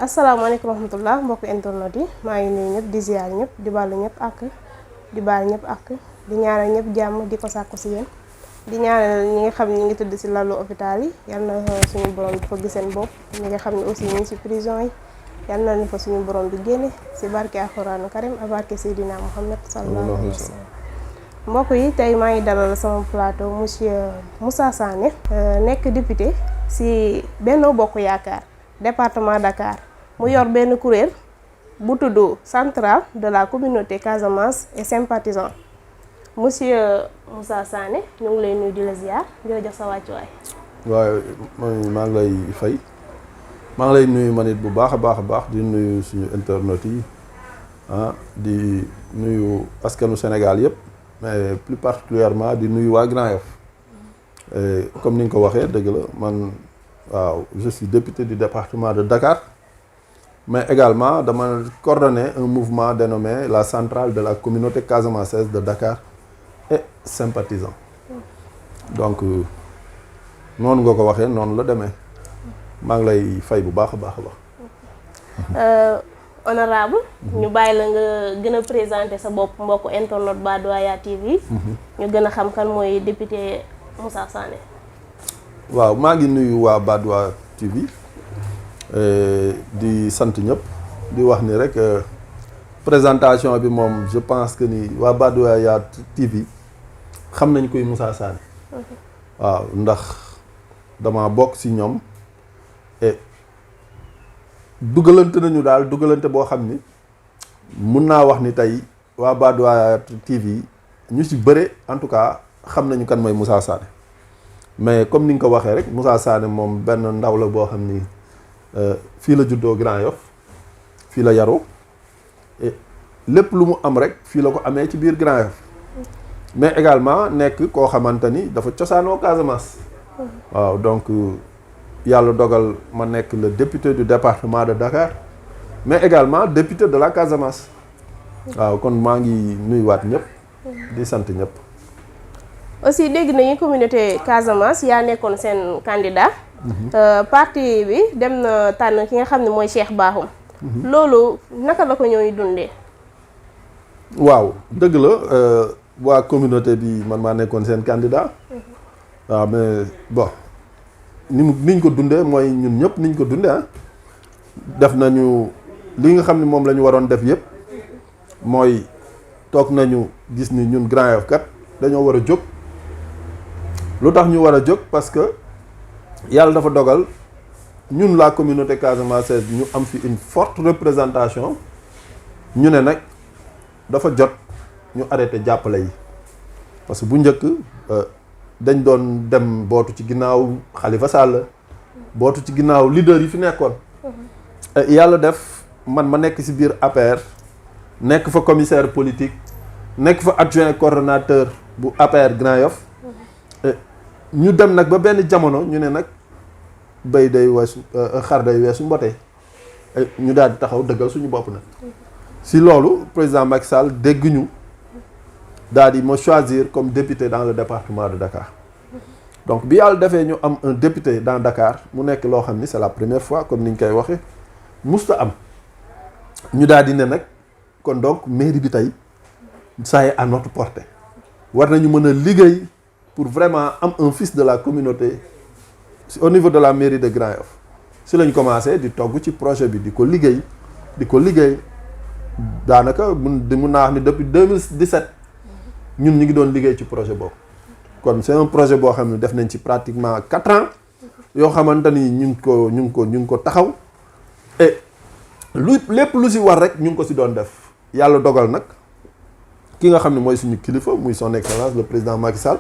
asalaamaaleykum wa rahmatulah mbokk internet yi maa ngi nuyu ñëpp di ziar ñëpp di baalu ñëpp ak di baal ñëpp ak di ñaanal ñëpp jàmm di ko sàkku si yéen di ñaanal ñi nga xam ne ñi ngi tëdd si lalu hôpital yi yal na suñu borom di fëgg seen bopp ñi nga xam ne aussi ñu ngi si prison yi yal na ni fa suñu borom di génne si barke alxuraanu karim ak barke Seydina Muhammad sallallahu alayhi wa sallam. mbokk yi tey maa ngi dalal sama plateau monsieur Moussa Sané nekk député si Benno Bokk Yaakaar département Dakar mu yor benn kuréel bu tudd centrale de la communauté Casamance et sympathisants monsieur Moussa Sané ñu ngi lay nuyu di la ziar di la jox sa wàccuwaay. waaw maa ngi lay fay maa ngi lay nuyu man it bu baax a baax di nuyu suñu internautes yi di nuyu askanu Sénégal yëpp mais plus particulièrement di nuyu waa Grand Yoff comme ni nga ko waxee dëgg la man waaw je suis député du département de Dakar mais également dama coordonner un mouvement dénommé la centrale de la communauté casamançaise de Dakar et sympathisants donc noonu nga ko waxee noonu la demee maa ngi lay fay bu baax a baax. honorable ñu bàyyi la nga gën a présenter sa bopp mbokku internet Badoaya TV. ñu gën a xam kan mooy député Moussa Sané. waaw maa ngi nuyu waa Badoaya TV di sant ñëpp di wax ni rek présentation bi moom je pense que ni waa Badoaya TV xam nañ koy Moussa Sané. waaw ndax dama bokk ci ñoom et dugalante nañu daal dugalante boo xam ni mun naa wax ni tey waa Badoaya TV ñu ci bëre en tout cas xam nañu kan mooy Moussa Sané. mais comme ni nga ko waxee rek Moussa Sané moom benn ndaw la boo xam ni fii la juddoo Grand Yoff fii la yaru et lépp lu mu am rek fii la ko amee ci biir Grand Yoff mais également nekk koo xamante ni dafa cosaanoo Casamance. waaw donc yàlla dogal ma nekk le député du département de Dakar mais également député de la Casamance. waaw kon maa ngi nuyuwaat ñëpp di sant ñëpp. aussi dégg nañu communauté Casamance yaa nekkoon seen candidat. parti bi dem na tànn ki nga xam ne mooy Cheikh Bakhoum. loolu naka la ko ñooy dundee. waaw dëgg la waa communauté bi man maa nekkoon seen candidat. waaw mais bon niñ ko dundee mooy ñun ñëpp niñ ko dundee def nañu li nga xam ne moom la ñu waroon def yëpp mooy toog nañu gis ni ñun Grand Yoff kat dañoo war a jóg. lu tax ñu war a jóg parce que yàlla dafa dogal ñun la communauté casamançaise ñu am fi une forte représentation ñu ne nag dafa jot ñu arrêté jàppale yi parce que bu njëkk dañ doon dem bootu ci ginnaaw Khalifa Sall bootu ci ginnaaw leader yi fi nekkoon. yàlla def man ma nekk ci biir APR nekk fa commissaire politique nekk fa adjoint coordonnateur bu APR Grand Yoff. ñu dem nag ba benn jamono ñu ne nag béy day weesu xar day weesu mbote ñu daal di taxaw dëggal suñu bopp nag si loolu président Macky Sall dégg ñu daal di ma choisir comme député dans le département de Dakar donc bi yàlla defee ñu am un député dans Dakar mu nekk loo xam ni c'est la première fois comme ni ñu koy waxee musta am ñu daal di ne nag kon donc mairie bi tey ça est à notre portée war nañu mën a liggéey. pour vraiment am un fils de la communauté au niveau de la mairie de Grand Yoff si lañ commencé di togg ci projet bi di ko liggéey daanaka mun naa wax ni depuis 2017 ñun ñu ngi doon liggéey ci projet boobu kon c'est un projet boo xam ne def nañ ci pratiquement 4 ans yoo xamante ni ñu ngi ko taxaw et lépp lu si war rek ñu ngi ko si doon def yàlla dogal nag ki nga xam ne mooy suñu kilifa muy son excellence le président Macky Sall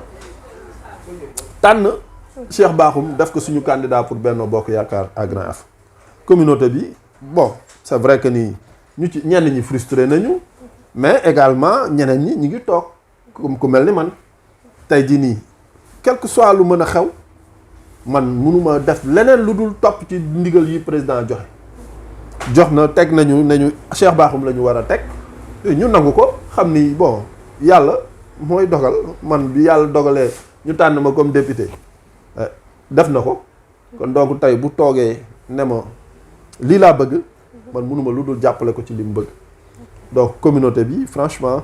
tànn Cheikh Bakhoum def ko suñu candidat pour Benno Bokk Yaakaar à Grand Yoff communauté bi bon c'est vrai que ni ñu ci ñenn ñi frustré nañu mais également ñeneen ñi ñu ngi toog comme ku mel ni man tey jii nii quel que soit lu mën a xew man mënuma def leneen lu dul topp ci ndigal yi président jox na teg nañu Cheikh Bakhoum la ñu war a teg ñu nangu ko xam ni bon yàlla mooy dogal man bi yàlla dogalee ñu tànn ma comme député def na ko kon donc tey bu toogee ne ma lii laa bëgg man mënuma lu dul jàppale ko ci li mu bëgg. donc communauté bi franchement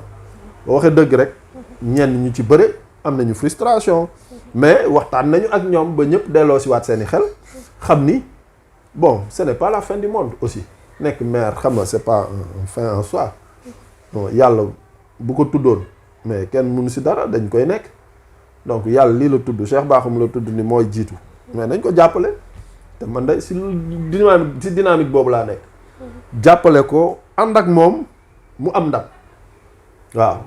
boo waxee dëgg rek ñenn ñu ci bëre am nañu frustration mais waxtaan nañu ak ñoom ba ñëpp delloo si waat seeni xel xam ni bon ce n'est pas la fin du monde aussi nekk maire xam nga c'est pas un fin en soi bon yàlla bu ko tuddoon mais kenn mënu si dara dañ koy nekk donc yàlla lii la tudd Cheikh Bakhoum la tudd ni mooy jiitu mais nañ ko jàppale te man day si dynamique boobu laa nekk jàppale ko ànd ak moom mu am ndam waaw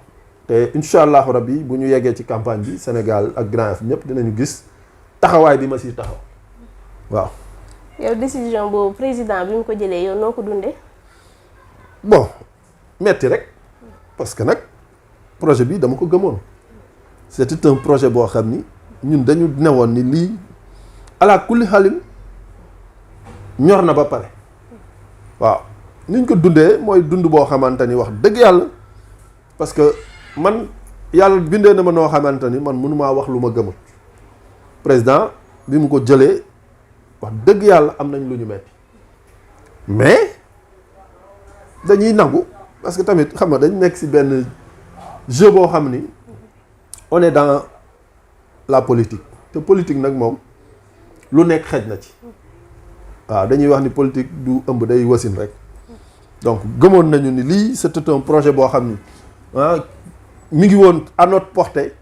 te incha allahu rabbi bu ñu yeggee ci campagne bi Sénégal ak Grand Yoff ñëpp dinañu gis taxawaay bi ma siy taxaw waaw. yow décision boobu président bi mu ko jëlee yow noo ko dundee. bon metti rek parce que nag projet bi dama ko gëmoon c'était un projet boo xam ni ñun dañu newoon ni lii ala kulli xalin ñor na ba pare waaw niñ ko dundee mooy dund boo xamante ni wax dëgg yàlla parce que man yàlla bindee na ma noo xamante ni man mënumaa wax lu ma gëmul président bi mu ko jëlee wax dëgg yàlla am nañ lu ñu metti mais dañuy nangu parce que tamit xam nga dañ nekk ci benn jeu boo xam ni on est dans la politique te politique nag moom lu nekk xej na ci waaw dañuy wax ni politique du ëmb day wasin rek donc gëmoon nañu ni lii c'était un projet boo xam ni mi ngi woon à notre portée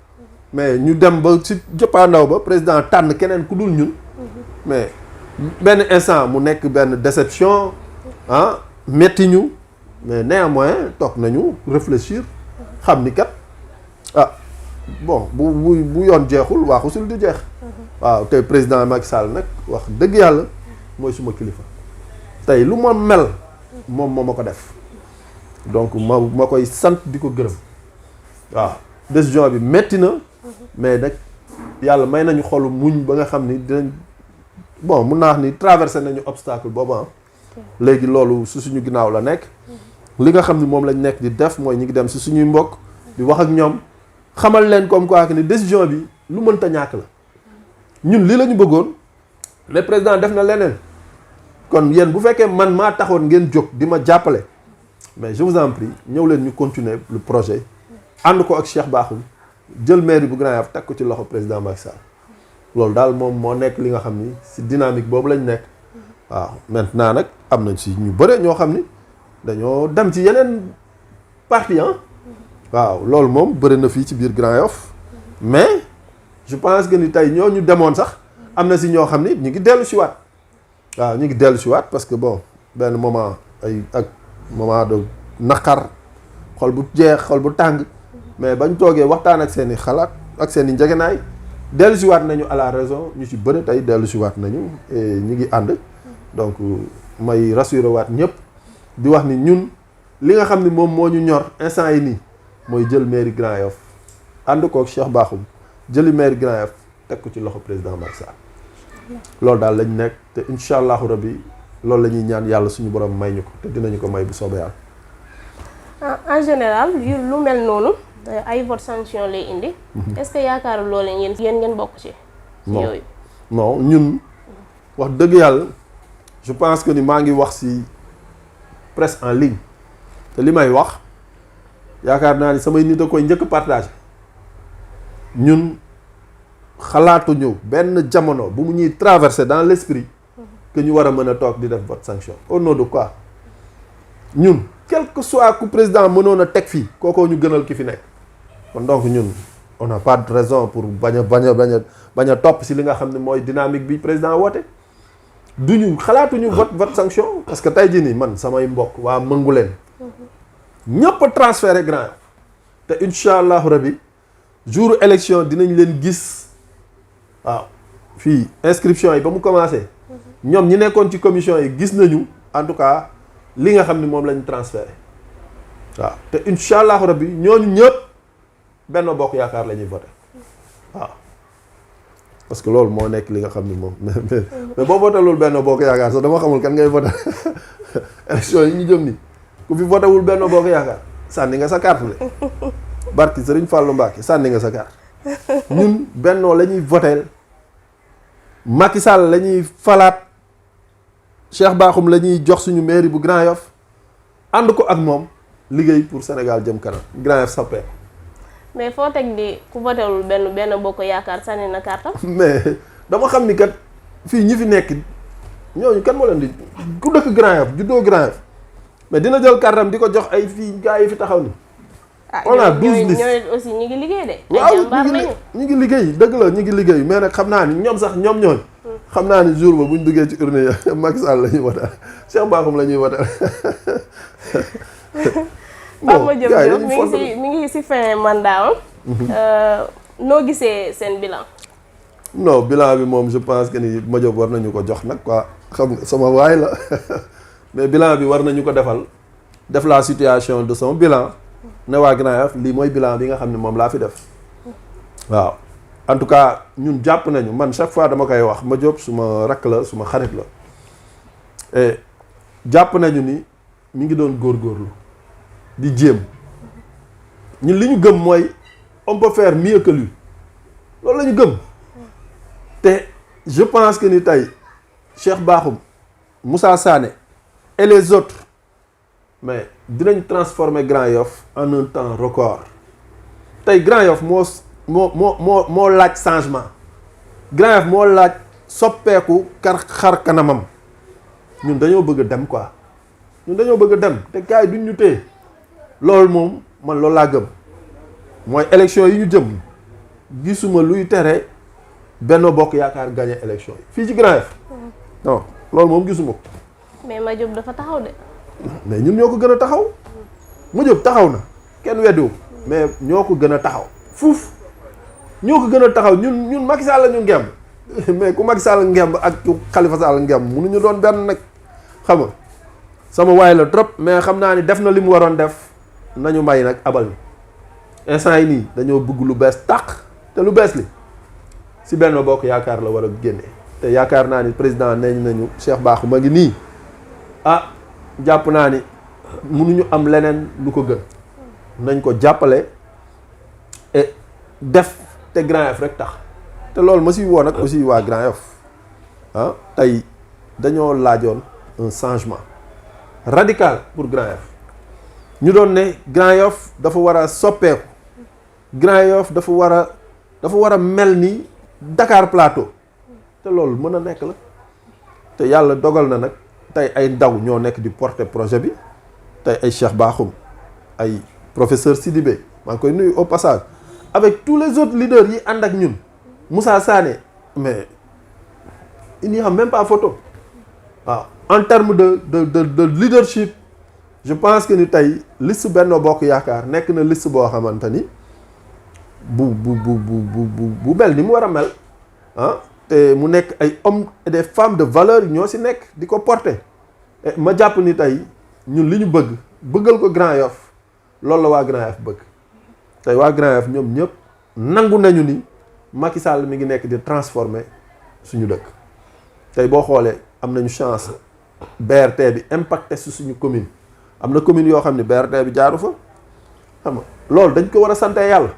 mais ñu dem ba ci jëppaandaw ba président tànn keneen ku dul ñun mais benn instant mu nekk benn déception metti ñu mais néanmoins toog nañu réfléchir xam ni kat bon bu yoon jeexul waaxusul du jeex waaw te président Macky Sall nag wax dëgg yàlla mooy suma kilifa tey lu ma mel moom moo ma ko def donc ma koy sant di ko gërëm waaw décision bi metti na mais nag yàlla may nañu xolu muñ ba nga xam ni dinañ bon mun naa wax ni traversé nañu obstacle boobu léegi loolu su suñu ginnaaw la nekk li nga xam ni moom lañ nekk di def mooy ñu ngi dem si suñuy mbokk di wax ak ñoom xamal leen comme quoi que ni décision bi lu mënta ñàkk la ñun lii la ñu bëggoon le président def na leneen kon yéen bu fekkee man maa taxoon ngeen jóg di ma jàppale mais je vous en prie ñëw leen ñu continuer le projet ànd ko ak Cheikh Bakhoum jël mairie bu Grand Yoff teg ko ci loxo président Macky Sall loolu daal moom moo nekk li nga xam ni si dynamique boobu lañ nekk waaw maintenant nag am nañ si ñu bëre ñoo xam ni dañoo dem ci yeneen parti waaw loolu moom bëri na fii ci biir Grand Yoff mais je pense que ni tey ñoo ñu demoon sax am na si ñoo xam ni ñu ngi dellu si waat waaw ñu ngi dellu si waat parce que bon benn moment ak moment de naqar xol bu jeex xol bu tàng mais bañ toogee waxtaan ak seen i xalaat ak seen i njegenaay dellu si waat nañu à la raison ñu ci bëri tey dellu si waat nañu et ñu ngi ànd donc may rassuré waat ñëpp di wax ni ñun li nga xam ni moom moo ñu ñor instant yi nii mooy jël mairie Grand Yoff ànd koog Cheikh Bakhoum jëli mairie Grand Yoff teg ko ci loxo président Macky Sall loolu daal lañ nekk te incha allahu rabbi loolu la ñuy ñaan yàlla suñu borom may ñu ko te dinañu ko may bu soobee yàlla. en général yu lu mel noonu ay vote sanction lay indi. est-ce que yaakaaru loolu yéen ngeen bokk ci. non yooyu non ñun wax dëgg yàlla je pense que ni maa ngi wax ci presse en ligne te li may wax yaakaar naa ni samay nit a koy njëkk partagé ñun xalaatuñu benn jamono bu mu ñuy traversé dans l'esprit que ñu war a mën a toog di def vote sanction au nom de quoi ñun quel que soit ku président mënoon a teg fii kookoo ñu gënal ki fi nekk kon donc ñun on n'a pas de raison pour bañ a topp ci li nga xam ne mooy dynamique bi président woote duñu xalaatuñu vote sanction parce que tey jii nii man samay mbokk waa mëngu leen ñëpp a transféré Grand Yoff te incha allahu rabi jour élection dinañ leen gis waaw fii inscription yi ba mu commencé ñoom ñi nekkoon ci commission yi gis nañu en tout cas li nga xam ni moom lañ transféré waaw te incha allahu rabi ñooñu ñëpp Benno Bokk Yaakaar la ñuy voté waaw parce que loolu moo nekk li nga xam ni moom mais boo voté loolu Benno Bokk Yaakaar sax dama xamul kan ngay voté élection yi ñu jëm ni ku fi voté wul Benno Bokk Yaakaar sànni nga sa carte de barki Serigne Fallou Mbacké sànni nga sa carte ñun Benno la ñuy voté Macky Sall la ñuy falaat Cheikh Bakhoum la ñuy jox suñu mairie bu Grand Yoff ànd ko ak moom liggéey pour Sénégal jëm kanam Grand Yoff soppee. mais foo teg di ku votewul benn bokk yaakaar sànni na kartam. mais dama xam ni kat fii ñi fi nekk ñooñu kan moo leen di ku dëkk Grand Yoff juddoo Grand Yoff mais dina jël kartam di ko jox ay fii gars yi fi taxaw ni on a 12 listes ñooñu aussi ñi ngi liggéey de. ay waaw jàmbaar lañu. ñi ngi liggéey dëgg la ñi ngi liggéey mais nag xam naa ni ñoom sax ñoom ñooñ xam naa ni jour ba bu ñu duggee ci urne yi Macky Sall la ñuy watal Cheikh Bakhoum la ñuy watal. Pape Madiop mi ngi si fin mandat noo gisee seen bilan. non bilan bi moom je pense que ni Madiop war nañu ko jox nag quoi xam nga sama waay la mais bilan bi war nañu ko defal def la situation de son bilan ne waa Grand Yoff lii mooy bilan bi nga xam ne moom laa fi def waaw en tout cas ñun jàpp nañu man chaque fois dama koy wax Madiop suma rakk la suma xarit la et jàpp nañu ni mi ngi doon góorgóorlu di jéem ñun li ñu gëm mooy on peut faire mieux que lui loolu la ñu gëm te je pense que ni tey Cheikh Bakhoum Moussa Sané et les autres mais dinañ transformer Grand Yoff en un temps record tey Grand Yoff moo laaj changement Grand Yoff moo laaj soppeeku xar kanamam ñun dañoo bëgg a dem quoi ñun dañoo bëgg a dem te gars yi duñ ñu téye loolu moom man loolu laa gëm mooy élection yi ñu jëm gisuma luy tere Benno Bokk Yaakaar gagné élection yi fii ci Grand Yoff non loolu moom gisuma ko. mais Madiop dafa taxaw de. mais ñun ñoo ko gën a taxaw Madiop taxaw na kenn weddiwu mais ñoo ko gën a taxaw fuuf ñoo ko gën a taxaw ñun Macky Sall la ñu ngemb mais ku Macky Sall ngemb ak ku Khalifa Sall ngemb mënuñu doon benn nag xam nga sama waay la trop mais xam naa ni def na li mu waroon def nañu may nag abal ni instant yi nii dañoo bëgg lu bees tàq te lu bees li si Benno Bokk Yaakaar la war a génne te yaakaar naa ni président neñ nañu Cheikh Bakhoum a ngi nii jàpp naa ni mënuñu am leneen lu ko gën nañ ko jàppale et def te Grand Yoff rek tax te loolu ma si woo nag aussi waa Grand Yoff tey dañoo laajoon un changement radical pour Grand Yoff ñu doon ne Grand Yoff dafa war a soppeeku Grand Yoff dafa war a mel ni Dakar Plateau te loolu mën a nekk la te yàlla dogal na nag tey ay ndaw ñoo nekk di porter projet bi tey ay Cheikh Bakhoum ay professeur Sidibé maa ngi koy nuyu au passage avec tous les autres leaders yi ànd ak ñun Moussa Sané mais il n'y a même pas photo waaw en termes de leadership je pense que ni tey liste Benno Bokk Yaakaar nekk na liste boo xamante ni bu mel ni mu war a mel te mu nekk ay hommes et des femmes de valeur ñoo ci nekk di ko porter ma jàpp ni tey ñun li ñu bëggal ko Grand Yoff loolu la waa Grand Yoff bëgg tey waa Grand Yoff ñoom ñëpp nangu nañu ni Macky Sall mi ngi nekk di transformer suñu dëkk tey boo xoolee am nañu chance BRT bi impacté ci suñu commune am na commune yoo xam ne BRT bi jaaru fa xam nga loolu dañ ko war a sante yàlla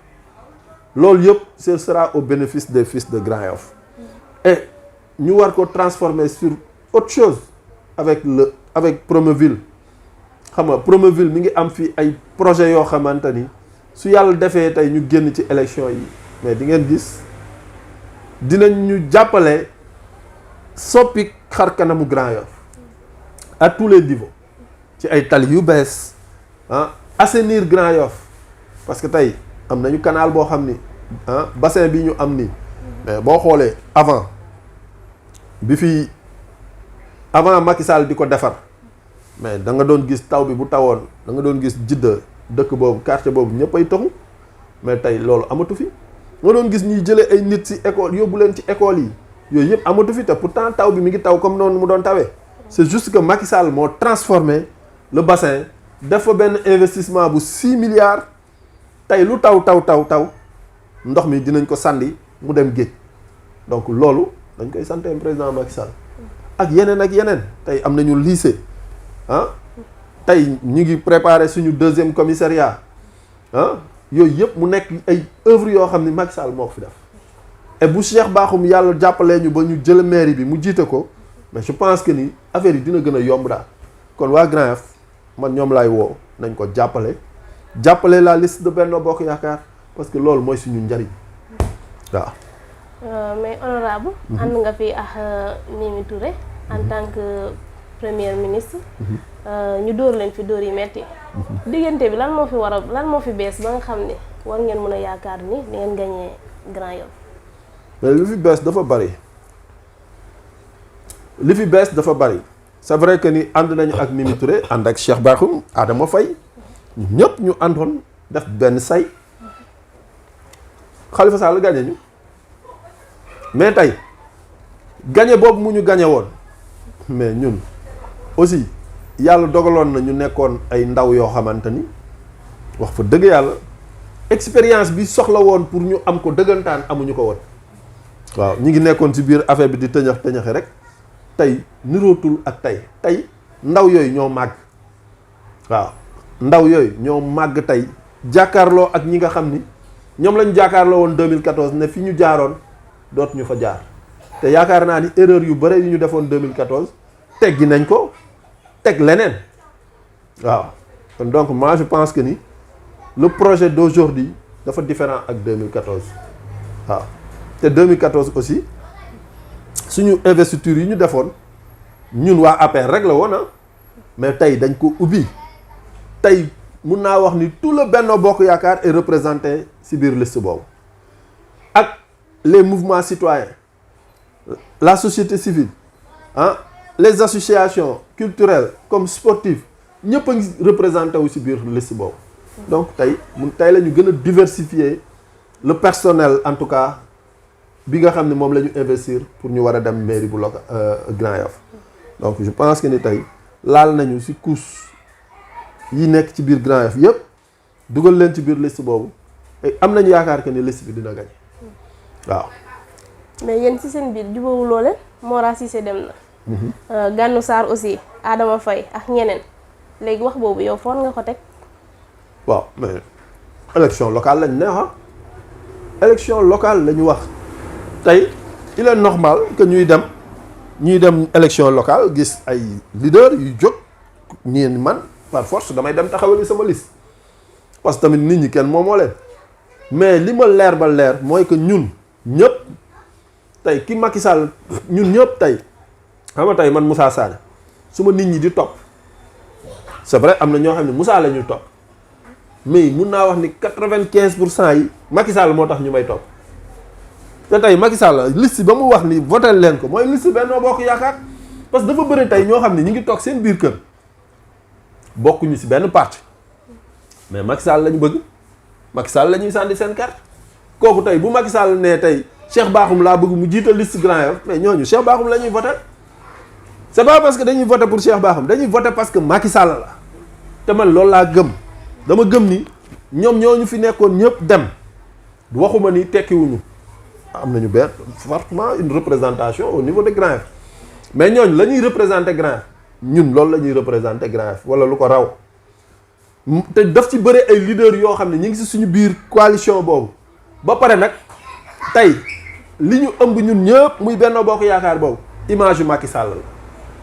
loolu yëpp ce sera au bénéfice des fils de Grand Yoff et ñu war ko transformer sur autre chose avec Promoville xam nga Promoville mi ngi am fii ay projet yoo xamante ni su yàlla defee tey ñu génn ci élection yi mais di ngeen gis dinañ ñu jàppale soppi xar kanamu Grand Yoff à tous les niveaux ci ay tali yu bees assainir Grand Yoff parce que tey am nañu canal boo xam ni bassin bi ñu am nii mais boo xoolee avant Macky Sall di ko defar mais da nga doon gis taw bi bu tawoon da nga doon gis Jidda dëkk boobu quartier boobu ñëpp ay taxu mais tey loolu amatu fi nga doon gis ñuy jëlee ay nit ci école yóbbu leen ci école yi yooyu yëpp amatu fi te pourtant taw bi mi ngi taw comme noonu mu doon tawee c'est juste que Macky Sall moo transformé le bassin def fa benn investissement bu 6 milliards tey lu taw ndox mi dinañ ko sànni mu dem géej donc loolu dañ koy santé président Macky Sall ak yeneen tey am nañu lycée tey ñu ngi préparer suñu 2e commissariat yooyu yëpp mu nekk ay œuvre yoo xam ni Macky Sall moo ko fi def et bu Cheikh Bakhoum yàlla jàppalee ñu ba ñu jël mairie bi mu jiite ko mais je pense que ni affaire yi dina gën a yomb daal kon waa Grand Yoff man ñoom laay woo nañ ko jàppale la liste de Benno Bokk Yaakaar parce que loolu mooy suñu njariñ waaw. mais honorable ànd nga fi ak Mimi Touré en tant que premier ministre. ñu dóor leen fi dóor yi metti diggante bi lan moo fi bees ba nga xam ne war ngeen mën a yaakaar ni di ngeen gagné Grand Yoff. mais li fi bees dafa bari c'est vrai que ni ànd nañu ak Mimi Touré ànd ak Cheikh Bakhoum Adama Faye ñëpp ñu àndoon def benn say Khalifa Sall gagné ñu mais tey gagné boobu mu ñu gagné woon mais ñun aussi yàlla dogaloon na ñu nekkoon ay ndaw yoo xamante ni wax fa dëgg yàlla expérience bi soxla woon pour ñu am ko dëggantaan amuñu ko woon waaw ñi ngi nekkoon ci biir affaire bi di tëñaxe rek tey nirootul ak tey ndaw yooyu ñoo màgg waaw ndaw yooyu ñoo màgg tey jàkkaarloo ak ñi nga xam ni ñoom lañu jàkkaarloo woon 2014 ne fi ñu jaaroon dootu ñu fa jaar te yaakaar naa ni erreur yu bare yu ñu defoon 2014 teggi nañ ko teg leneen waaw kon donc moi je pense que ni le projet d'aujourd'hui dafa différent ak 2014 waaw te 2014 aussi suñu investiture yi ñu defoon ñun waa APR rek la woon mais tey dañ ko ubbi tey mun naa wax ni tout le Benno Bokk Yaakaar est représenté ci biir liste boobu ak les mouvements citoyens la société civile les associations culturelles comme sportives ñëpp a ngi représenté wu ci biir liste boobu donc tey la ñu gën a diversifier le personnel en tout cas bi nga xam ne moom la ñu investir pour ñu war a dem mairie bu Grand Yoff donc je pense que ni tey laal nañu ci couche yi nekk ci biir Grand Yoff yëpp dugal leen ci biir liste boobu et am nañu yaakaar que ni liste bi dina gañ waaw. mais yéen ci seen biir jubóowu loole Mora Cissé dem na. Gànnu Sarr aussi Adama Faye ak ñeneen léegi wax boobu yow foon nga ko teg. waaw mais élection locale lañ ne élection locale la ñu wax tey il est normal que ñuy dem élection locale gis ay leader yu jóg ñii man par force damay dem taxawali sama liste parce que tamit nit ñi kenn moo leen mais li ma leer ba leer mooy que ñun ñëpp tey ki Macky Sall ñun ñëpp tey xam nga tey man Moussa Sagne su ma nit ñi di topp c'est vrai am na ñoo xam ne Moussa la ñuy topp mais mun naa wax ni 95% yi Macky Sall moo tax ñu may topp te tey Macky Sall liste ba mu wax ni voté leen ko mooy liste Benno Bokk Yaakaar parce que dafa bëri tey ñoo xam ne ñu ngi toog seen biir kër bokkuñu ci benn parti mais Macky Sall la ñu bëgg Macky Sall la ñuy sànni seen carte kooku tey bu Macky Sall nee tey Cheikh Bakhoum laa bëgg mu jiital liste Grand Yoff mais ñooñu Cheikh Bakhoum la ñuy voté c'est pas parce que dañuy voté pour Cheikh Bakhoum dañuy voté parce que Macky Sall la te man loolu laa gëm dama gëm ni ñoom ñooñu fi nekkoon ñëpp dem waxuma ni tekkiwuñu am nañu benn fortement une représentation au niveau de Grand Yoff mais ñooñu la ñuy représenter Grand Yoff ñun loolu la ñuy représenter Grand Yoff wala lu ko raw te daf ci bëre ay leaders yoo xam ne ñu ngi ci suñu biir coalition boobu ba pare nag tey li ñu ëmb ñun ñëpp muy Benno Bokk Yaakaar boobu image yu Macky Sall la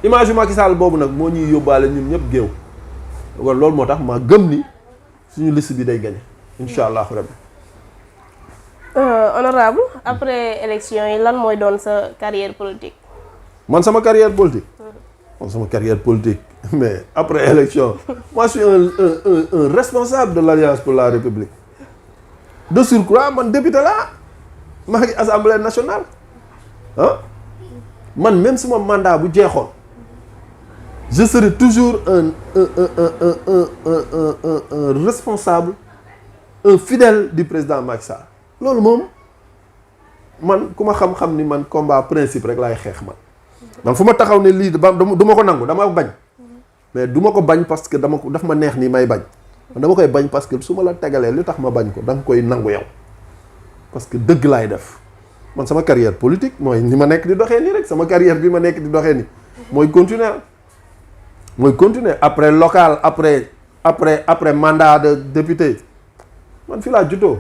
image yu Macky Sall boobu nag moo ñuy yóbbaale ñun ñëpp géew wala loolu moo tax ma gëm ni suñu liste bi day gagné incha allahu rabbi. Honorable après élection yi lan mooy doon sa carrière politique. man sama carrière politique. sama carrière politique mais après élection moi je suis un responsable de l'Alliance pour la République de surcroît man député laa maa ngi Assemblée nationale man même suma mandat bu jeexoon je serai toujours un responsable un fidèle du président Macky Sall loolu moom man ku ma xam-xam ni man combat principe rek laay xeex man fu ma taxaw ne lii du ma ko nangu dama bañ mais du ma ko bañ parce que daf ma neex nii may bañ dama koy bañ parce que su ma la tegalee li tax ma bañ ko da nga koy nangu yow parce que dëgg laay def man sama carrière politique mooy ni ma nekk di doxee nii rek sama carrière bi ma nekk di doxee nii mooy continuer après local après mandat de député man fii laa juddoo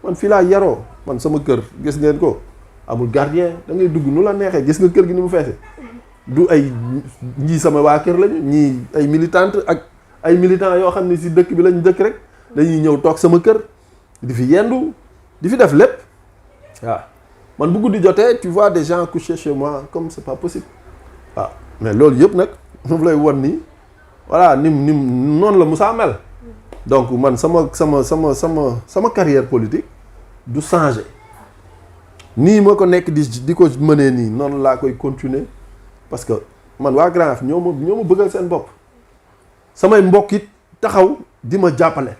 man fii laa yaroo man sama kër gis ngeen ko amul gardien da ngay dugg nu la neexee gis nga kër gi ni mu feese du ay ñii sama waa kër lañu ñii ay militante ak ay militants yoo xam ne si dëkk bi lañu dëkk rek dañuy ñëw toog sama kër di fi yendu di fi def lépp waaw man bu guddi jotee tu vois des gens coucher chez moi comme c'est pas possible waaw mais loolu yëpp nag moom lay won ni voilà nim noonu la Moussa mel donc man sama carrière politique du changer nii ma ko nekk di ko mënee nii noonu laa koy continuer parce que man waa Grand Yoff ñoo ma bëggal seen bopp samay mbokk it taxaw di ma jàppale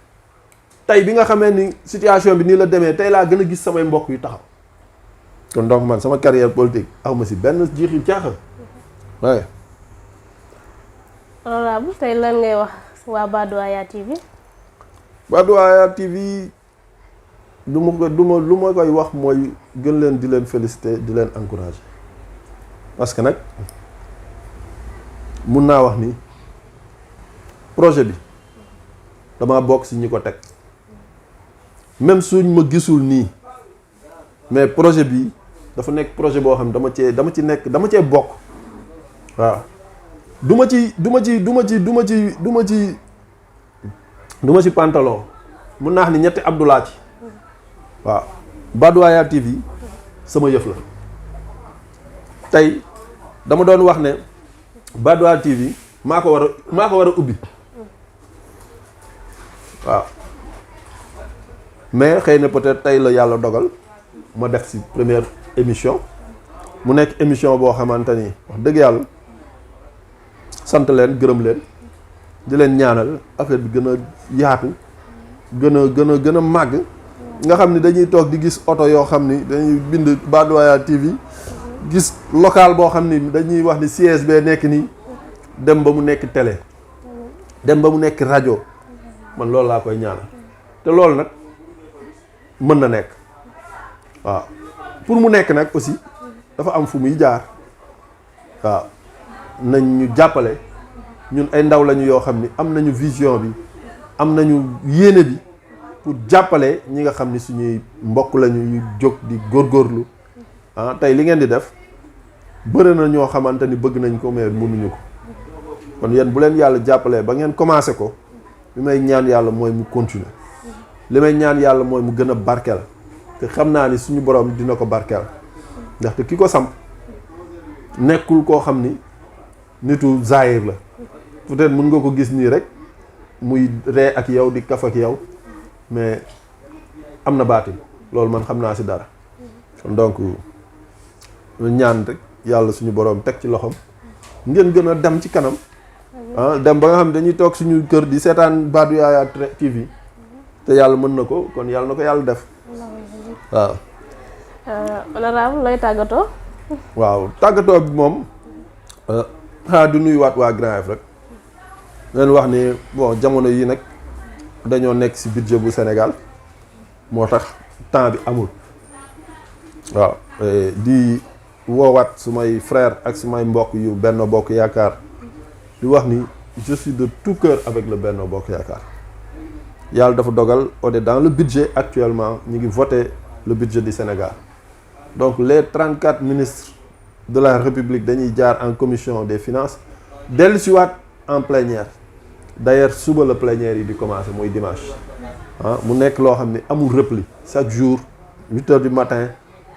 tey bi nga xamee ni situation bi nii la demee tey laa gën a gis samay mbokk yu taxaw kon donc man sama carrière politique aw ma si benn jiixi caaxa waaye. honorable tey lan ngay wax waa Badoaya TV. Badoaya TV lu ma koy wax mooy gën leen di leen féliciter di leen encourager parce que nag mun naa wax ni projet bi dama bokk ci ñi ko teg même suñ ma gisul nii mais projet bi dafa nekk projet boo xam ne dama cee bokk waaw du ma ci pantalon mun naa wax ni ñetti Abdoulaye ci waaw Badoaya TV sama yëf la tey dama doon wax ne Badoaya TV maa ko war a ubbi waaw mais xëy na peut-être tey la yàlla dogal ma def ci première émission mu nekk émission boo xamante ni wax dëgg yàlla sant leen gërëm leen di leen ñaanal affaire bi gën a yaatu gën a màgg nga xam ni dañuy toog di gis oto yoo xam ni dañuy bind Badoaya TV gis local boo xam ni dañuy wax ni CSB nekk nii dem ba mu nekk télé dem ba mu nekk rajo man loolu laa koy ñaanal te loolu nag mën na nekk waaw pour mu nekk nag aussi dafa am fu muy jaar waaw nañ ñu jàppale ñun ay ndaw lañu yoo xam ni am nañu vision bi am nañu yéene bi pour jàppale ñi nga xam ni suñuy mbokk lañu ñu jóg di góorgóorlu ah tey li ngeen di def bëri na ñoo xamante ni bëgg nañ ko mais mënuñu ko kon yéen bu leen yàlla jàppalee ba ngeen commencé ko li may ñaan yàlla mooy mu continuer li may ñaan yàlla mooy mu gën a barkeel te xam naa ni suñu borom dina ko barkeel ndaxte ki ko samp nekkul koo xam ni nitu zaahir la peut-être mën nga ko gis nii rek muy ree ak yow di kaf ak yow mais am na baatin loolu man xam naa ci dara kon donc ñaan rek yàlla suñu borom teg ci loxoom ngeen gën a dem ci kanam ah dem ba nga xam ne dañuy toog suñu kër di seetaan Badoaya TV te yàlla mën na ko kon yàlla na ko yàlla def waaw. honorable lay tàggatoo. waaw tàggatoo bi moom du nuyuwaat waa Grand Yoff rek leen wax ni bon jamono yi nag dañoo nekk ci budget bu Sénégal moo tax temps bi amul waaw di woowaat sumay frère ak sumay mbokk yu Benno Bokk Yaakaar di wax ni je suis de tout cœur avec le Benno Bokk Yaakaar yàlla dafa dogal on est dans le budget actuellement ñu ngi voter le budget du Sénégal donc les 34 ministres de la République dañuy jaar en commission des finances dellu si waat en plénière d'ailleurs suba la plénière yi di commencer mooy dimanche ah mu nekk loo xam ne amul repli chaque jour 8 heures du matin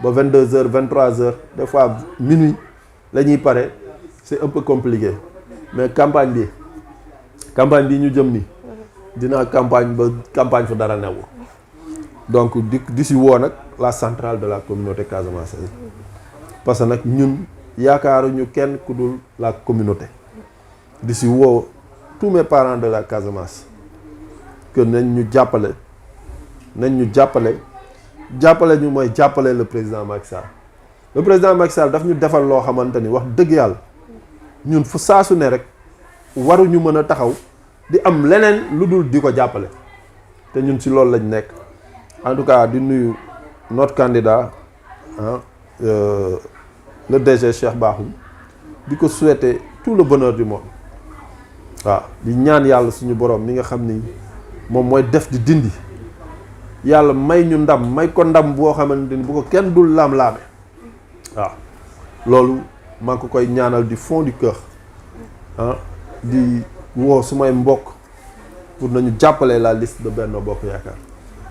ba 22 heures 23 heures des fois minuit la ñuy pare c'est un peu compliqué mais campagne bi ñu jëm ni dinaa campagne fa dara newu donc di si woo nag la centrale de la communauté casamançaise parce que nag ñun yaakaaruñu kenn ku dul la communauté di si woo tous mes parents de la Casamance que nañ ñu jàppale ñu mooy jàppale le président Macky Sall le président Macky Sall daf ñu defal loo xamante ni wax dëgg yàlla ñun fu saasu ne rek waruñu mën a taxaw di am leneen lu dul di ko jàppale te ñun ci loolu lañ nekk en tout cas di nuyu notre candidat le DG Cheikh Bakhoum di ko souhaiter tout le bonheur du monde waaw di ñaan yàlla suñu borom mi nga xam ni moom mooy def di dindi yàlla may ñu ndam may ko ndam boo xamante ni bu ko kenn dul laam-laame waaw loolu maa ngi ko koy ñaanal du fond du cœur ah di woo sumay mbokk pour nañu jàppale la liste de Benno Bokk Yaakaar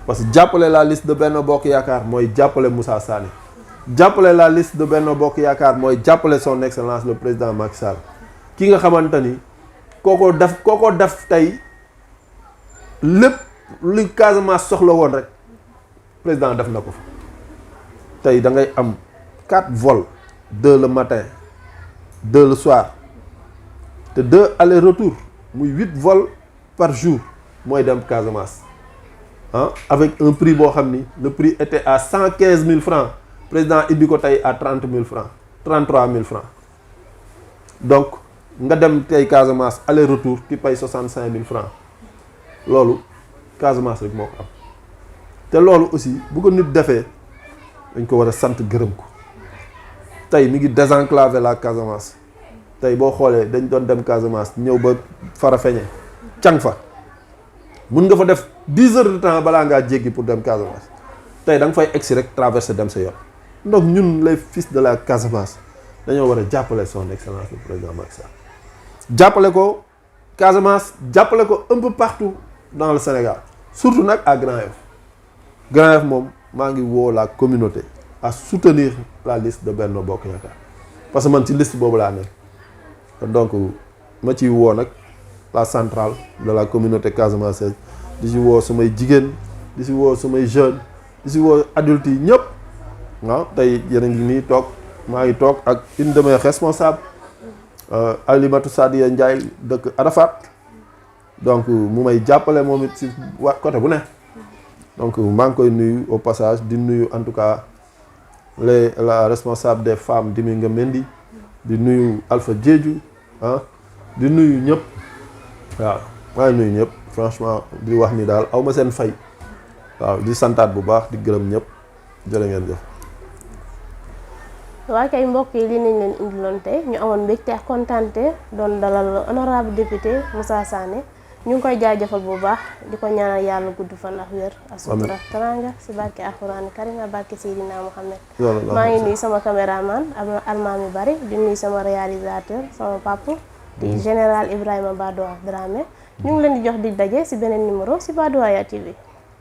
parce que jàppale la liste de Benno Bokk Yaakaar mooy jàppale Moussa Sané jàppale la liste de Benno Bokk Yaakaar mooy jàppale son excellence le président Macky Sall ki nga xamante ni kooko def tey lépp li Casamance soxla woon rek président def na ko fa tey da ngay am 4 vols 2 le matin 2 le soir te 2 aller-retour muy 8 vols par jour mooy dem Casamance ah avec un prix boo xam ni le prix était à 115 000 francs président indi ko tey à 30 000 francs 33 000 francs donc nga dem tey Casamance aller-retour qui paye 65 000 francs loolu Casamance rek moo ko am te loolu aussi bu ko nit defee dañ ko war a sant gërëm ko tey mi ngi désenclaver la Casamance tey boo xoolee dañ doon dem Casamance ñëw ba Farafeñe càng fa mun nga fa def 10 heures de temps balaa ngaa jéggi pour dem Casamance tey da nga fay egsi rek traversé dem sa yoon donc ñun les fils de la Casamance dañoo war a jàppale son excellence le président Macky Sall jàppale ko Casamance jàppale ko un peu partout dans le Sénégal surtout nag à Grand Yoff Grand Yoff moom maa ngi woo la communauté à soutenir la liste de Benno Bokk Yaakaar parce que man ci liste boobu laa nekk donc ma ciy woo nag la centrale de la communauté casamançaise di si woo sumay jigéen di si woo sumay jeunes di si woo adultes yi ñëpp waaw tey yéen a ngi nii toog maa ngi toog ak une de mes responsables Alimatou Sadia Ndiaye dëkk Arafat donc mu may jàppale moom it si côté bu ne donc maa ngi koy nuyu au passage di nuyu en tout cas la responsable des femmes Diminga Mendy di nuyu Alpha Diédhiou ah di nuyu ñëpp waaw maa ngi nuyu ñëpp franchement di wax ni daal aw ma seen fay waaw di santaat bu baax di gërëm ñëpp jërë ngeen jëf. waa kay mbokk yi li nañ leen indiloon tey ñu amoon mbégte ak kontaante doon dalal honorable député Moussa Sané ñu ngi koy jaajëfal bu baax di ko ñaanal yàlla gudd fan ak wér ak sutura teraanga si barke alxuraan karim ak barke Seydina Mohamed. maa ngi nuyu sama caméraman Almami Bari di nuyu sama réalisateur sama papa di général Ibrahima Badoa Dramé ñu ngi leen di jox dig daje si beneen numéro si Badoaya TV.